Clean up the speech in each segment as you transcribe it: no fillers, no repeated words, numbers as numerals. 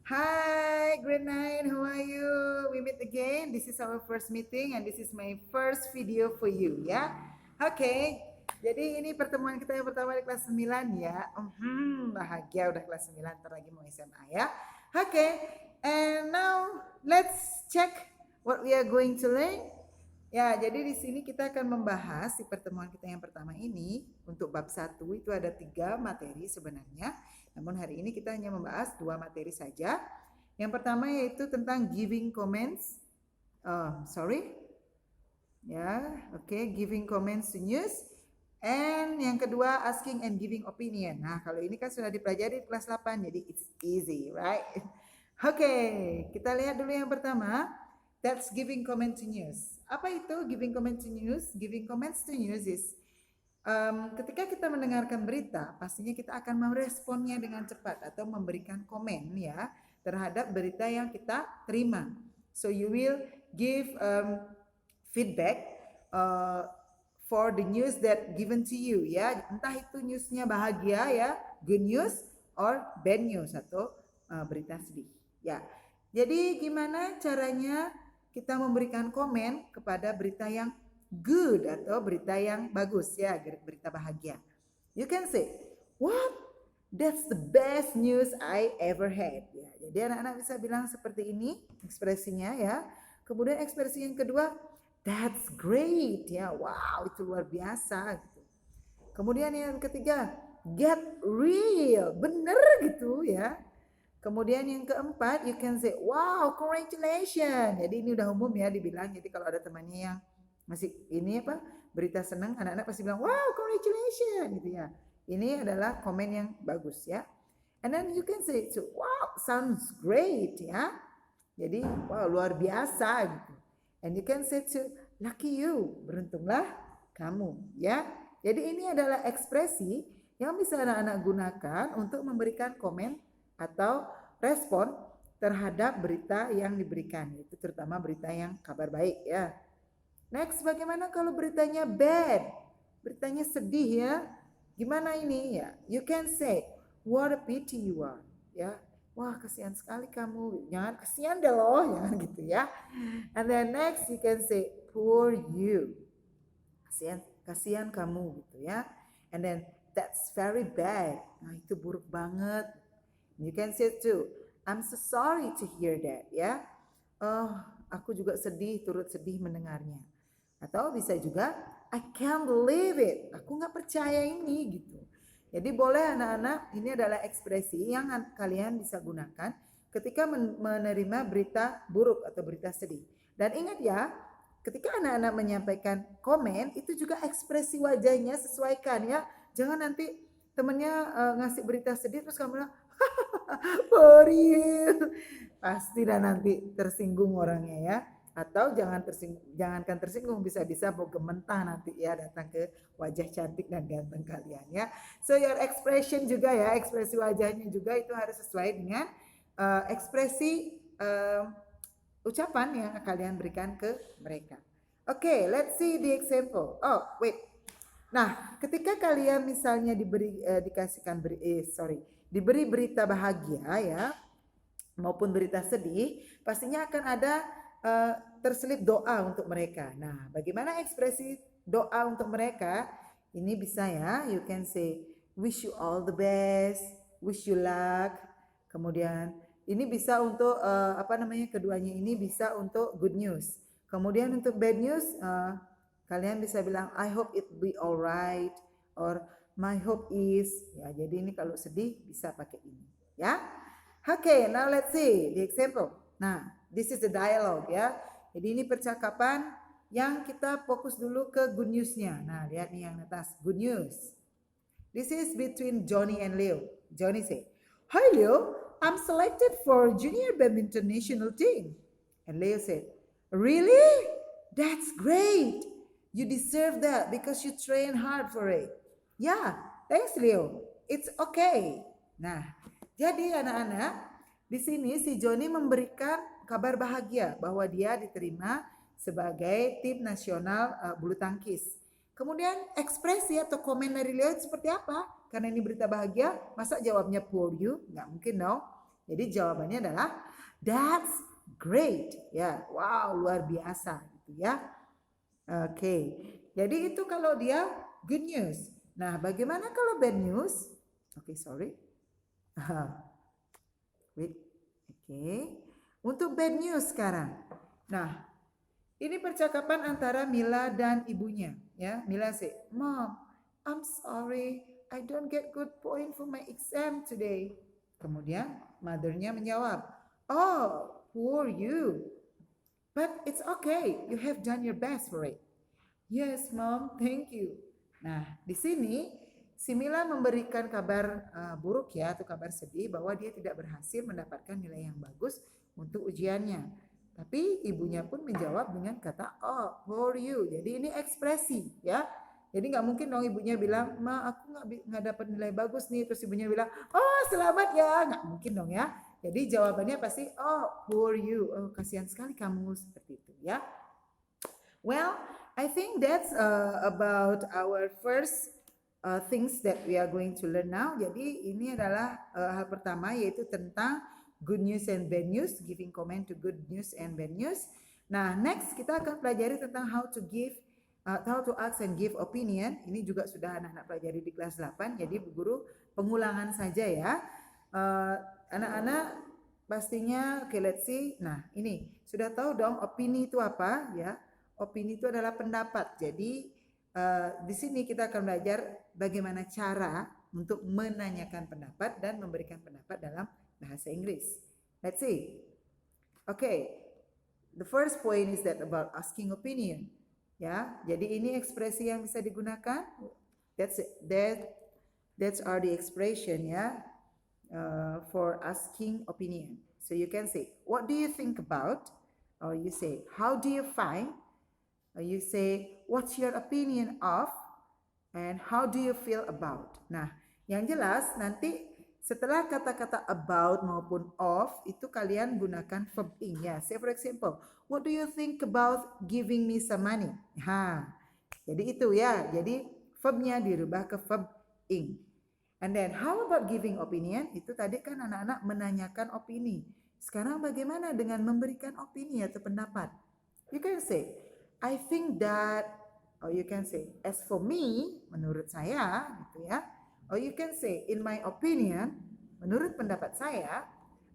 Hi, grade 9, how are you? We meet again. This is our first meeting and this is my first video for you ya. Oke, jadi ini pertemuan kita yang pertama di kelas 9 ya. Bahagia udah kelas 9, ntar lagi mau SMA ya. Oke, and now let's check what we are going to learn. Ya, jadi di sini kita akan membahas di pertemuan kita yang pertama ini untuk bab 1 itu ada 3 materi sebenarnya. Namun hari ini kita hanya membahas 2 materi saja. Yang pertama yaitu tentang giving comments. Giving comments to news. And yang kedua asking and giving opinion. Nah, kalau ini kan sudah dipelajari di kelas 8 jadi it's easy, right? Oke, kita lihat dulu yang pertama. That's giving comment to news. Apa itu giving comment to news? Giving comments to news is ketika kita mendengarkan berita, pastinya kita akan meresponnya dengan cepat atau memberikan komen ya terhadap berita yang kita terima. So you will give feedback for the news that given to you ya. Entah itu newsnya bahagia ya, good news or bad news atau berita sedih ya. Jadi gimana caranya kita memberikan komen kepada berita yang good atau berita yang bagus ya, berita bahagia. You can say, what? That's the best news I ever had. Ya, jadi anak-anak bisa bilang seperti ini ekspresinya ya. Kemudian ekspresi yang kedua, that's great ya, wow itu luar biasa gitu. Kemudian yang ketiga, get real, bener gitu ya. Kemudian yang keempat, you can say, wow, congratulations. Jadi ini udah umum ya dibilang. Jadi kalau ada temannya yang masih ini berita senang, anak-anak pasti bilang, wow, congratulations gitu ya. Ini adalah komen yang bagus ya. And then you can say, wow, sounds great ya. Jadi, wow, luar biasa gitu. And you can say to, lucky you, beruntunglah kamu ya. Jadi ini adalah ekspresi yang bisa anak-anak gunakan untuk memberikan komen atau respon terhadap berita yang diberikan, itu terutama berita yang kabar baik ya. Next, bagaimana kalau beritanya bad, beritanya sedih ya? Gimana ini ya? You can say, what a pity you are, ya. Wah, kasihan sekali kamu. Jangan kasihan deh loh, jangan gitu ya. And then next you can say, poor you. Kasihan kamu gitu ya. And then that's very bad. Nah, itu buruk banget. You can say too, I'm so sorry to hear that ya. Oh, aku juga turut sedih mendengarnya. Atau bisa juga, I can't believe it. Aku nggak percaya ini gitu. Jadi boleh anak-anak, ini adalah ekspresi yang kalian bisa gunakan ketika menerima berita buruk atau berita sedih. Dan ingat ya, ketika anak-anak menyampaikan komen, itu juga ekspresi wajahnya sesuaikan ya. Jangan nanti temennya ngasih berita sedih terus kamu bilang, for you. Pasti dan nanti tersinggung orangnya ya. Atau jangankan tersinggung, bisa-bisa mau gementah nanti ya datang ke wajah cantik dan ganteng kalian ya. So your expression juga ya, ekspresi wajahnya juga itu harus sesuai dengan ekspresi ucapan yang kalian berikan ke mereka. Oke, let's see the example. Oh, wait. Nah, ketika kalian misalnya diberi berita bahagia ya maupun berita sedih, pastinya akan ada terselip doa untuk mereka. Nah, bagaimana ekspresi doa untuk mereka? Ini bisa ya, you can say wish you all the best, wish you luck. Kemudian ini bisa untuk keduanya ini bisa untuk good news. Kemudian untuk bad news kalian bisa bilang I hope it be alright or my hope is ya. Jadi ini kalau sedih bisa pakai ini ya. Okay, now let's see the example. Nah, this is the dialogue ya. Jadi ini percakapan yang kita fokus dulu ke good news-nya. Nah, lihat nih yang atas, good news. This is between Johnny and Leo. Johnny say, "Hi Leo, I'm selected for junior badminton national team." And Leo said, "Really? That's great. You deserve that because you train hard for it." "Yeah, thanks Leo. It's okay." Nah, jadi anak-anak, di sini si Johnny memberikan kabar bahagia bahwa dia diterima sebagai tim nasional bulu tangkis. Kemudian ekspresi atau komen dari Leo seperti apa? Karena ini berita bahagia, masa jawabnya poor you? Nggak mungkin dong. Jadi jawabannya adalah that's great. Ya, wow, luar biasa gitu ya. Oke. Jadi itu kalau dia good news. Nah, bagaimana kalau bad news? Oke, sorry. Wait. Oke. Untuk bad news sekarang. Nah, ini percakapan antara Mila dan ibunya, ya. Mila say, "Mom, I'm sorry, I don't get good point for my exam today." Kemudian mothernya menjawab, "Oh, poor you. But it's okay, you have done your best for it." "Yes, Mom, thank you." Nah, di sini si Mila memberikan kabar buruk ya, atau kabar sedih bahwa dia tidak berhasil mendapatkan nilai yang bagus untuk ujiannya. Tapi ibunya pun menjawab dengan kata, "Oh, for you." Jadi ini ekspresi ya. Jadi nggak mungkin dong ibunya bilang, "Ma, aku nggak dapat nilai bagus nih." Terus ibunya bilang, "Oh, selamat ya." Nggak mungkin dong ya. Jadi jawabannya pasti, "Oh, for you." Oh, kasihan sekali kamu, seperti itu ya. Well, I think that's about our first things that we are going to learn now. Jadi ini adalah hal pertama, yaitu tentang good news and bad news, giving comment to good news and bad news. Nah, next kita akan pelajari tentang how to ask and give opinion. Ini juga sudah anak-anak pelajari di kelas 8. Jadi Bu Guru pengulangan saja ya. Anak-anak pastinya, okay, let's see. Nah, ini sudah tahu dong opini itu apa ya? Opini itu adalah pendapat. Jadi di sini kita akan belajar bagaimana cara untuk menanyakan pendapat dan memberikan pendapat dalam bahasa Inggris. Let's see. Okay, the first point is that about asking opinion. Ya, jadi ini ekspresi yang bisa digunakan. That's are the expression ya for asking opinion. So you can say, "What do you think about?" Or you say, "How do you find?" You say, "What's your opinion of?" And "How do you feel about?" Nah, yang jelas nanti setelah kata-kata about maupun of itu kalian gunakan verb ing ya. Say for example, "What do you think about giving me some money?" Jadi itu ya. Jadi verbnya dirubah ke verb ing. And then how about giving opinion? Itu tadi kan anak-anak menanyakan opini. Sekarang bagaimana dengan memberikan opini atau pendapat? You can say, "I think that," or you can say, "As for me," menurut saya, gitu ya. Or you can say, "In my opinion," menurut pendapat saya,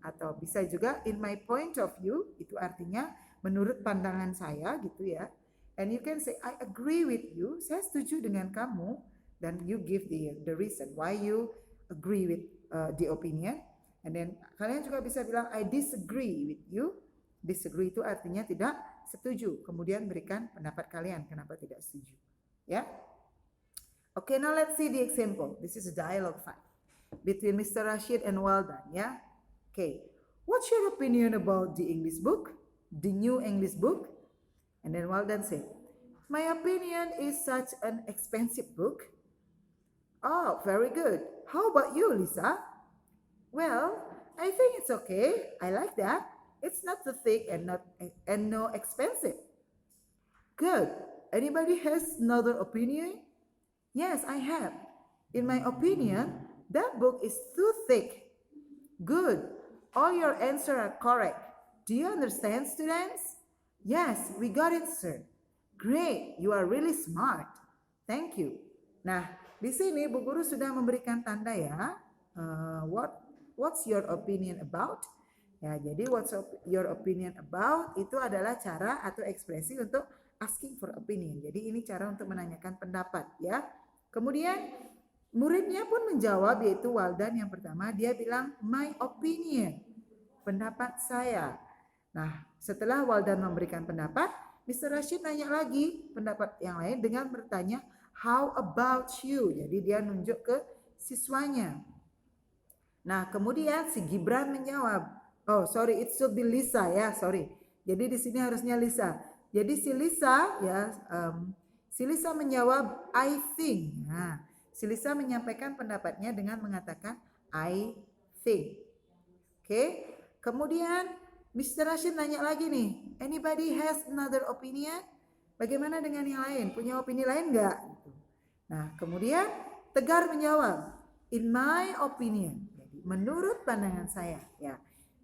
atau bisa juga "In my point of view," itu artinya menurut pandangan saya, gitu ya. And you can say, "I agree with you," saya setuju dengan kamu, dan you give the reason why you agree with the opinion. And then kalian juga bisa bilang, "I disagree with you." Disagree itu artinya tidak setuju. Kemudian berikan pendapat kalian kenapa tidak setuju. Ya. Okay, now let's see the example. This is a dialogue 5 between Mr. Rashid and Waldan. Ya. Okay. "What's your opinion about the English book? The new English book?" And then Waldan said, "My opinion is such an expensive book." "Oh, very good. How about you, Lisa?" "Well, I think it's okay. I like that. It's not too thick and no expensive." "Good. Anybody has another opinion?" "Yes, I have. In my opinion, that book is too thick." "Good. All your answers are correct. Do you understand, students?" "Yes, we got it, sir." "Great. You are really smart. Thank you." Nah, di sini Bu Guru sudah memberikan tanda ya. What's your opinion about? Ya, jadi what's your opinion about itu adalah cara atau ekspresi untuk asking for opinion. Jadi ini cara untuk menanyakan pendapat ya. Kemudian muridnya pun menjawab, yaitu Waldan yang pertama, dia bilang "My opinion." Pendapat saya. Nah, setelah Waldan memberikan pendapat, Mr. Rashid nanya lagi pendapat yang lain dengan bertanya "How about you?" Jadi dia nunjuk ke siswanya. Nah, kemudian si Gibran menjawab, oh sorry, it should be Lisa ya, sorry. Jadi di sini harusnya Lisa. Jadi si Lisa ya, si Lisa menjawab "I think." Nah, si Lisa menyampaikan pendapatnya dengan mengatakan "I think." Oke. Kemudian Mr. Rashid nanya lagi nih, "Anybody has another opinion?" Bagaimana dengan yang lain? Punya opini lain nggak? Nah, kemudian Tegar menjawab, "In my opinion." Jadi menurut pandangan saya ya.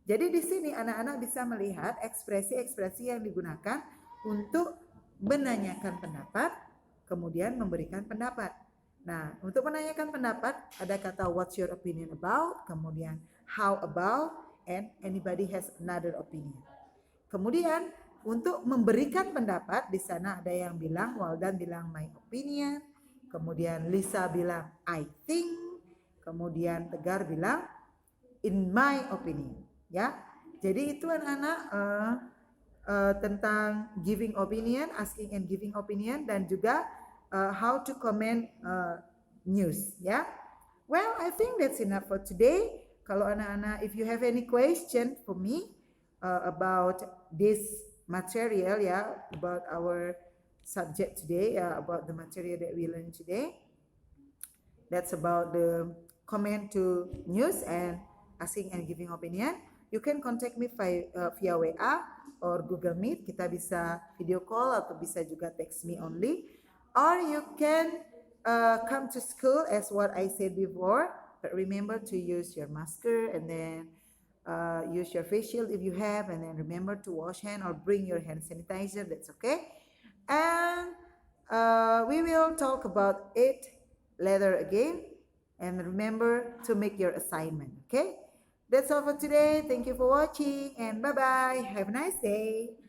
Jadi di sini anak-anak bisa melihat ekspresi-ekspresi yang digunakan untuk menanyakan pendapat, kemudian memberikan pendapat. Nah, untuk menanyakan pendapat ada kata what's your opinion about, kemudian how about, and anybody has another opinion. Kemudian untuk memberikan pendapat di sana ada yang bilang, Waldan bilang my opinion, kemudian Lisa bilang I think, kemudian Tegar bilang in my opinion, ya. Jadi itu anak-anak tentang giving opinion, asking and giving opinion, dan juga how to comment news, ya. Well, I think that's enough for today. Kalau anak-anak, if you have any question for me about this material, ya, about our subject today, about the material that we learned today, that's about the comment to news and asking and giving opinion. You can contact me via WA or Google Meet. Kita bisa video call atau bisa juga text me only. Or you can come to school as what I said before. But remember to use your masker and then use your face shield if you have. And then remember to wash hand or bring your hand sanitizer. That's okay. And we will talk about it later again. And remember to make your assignment. Okay. That's all for today. Thank you for watching and bye-bye. Have a nice day.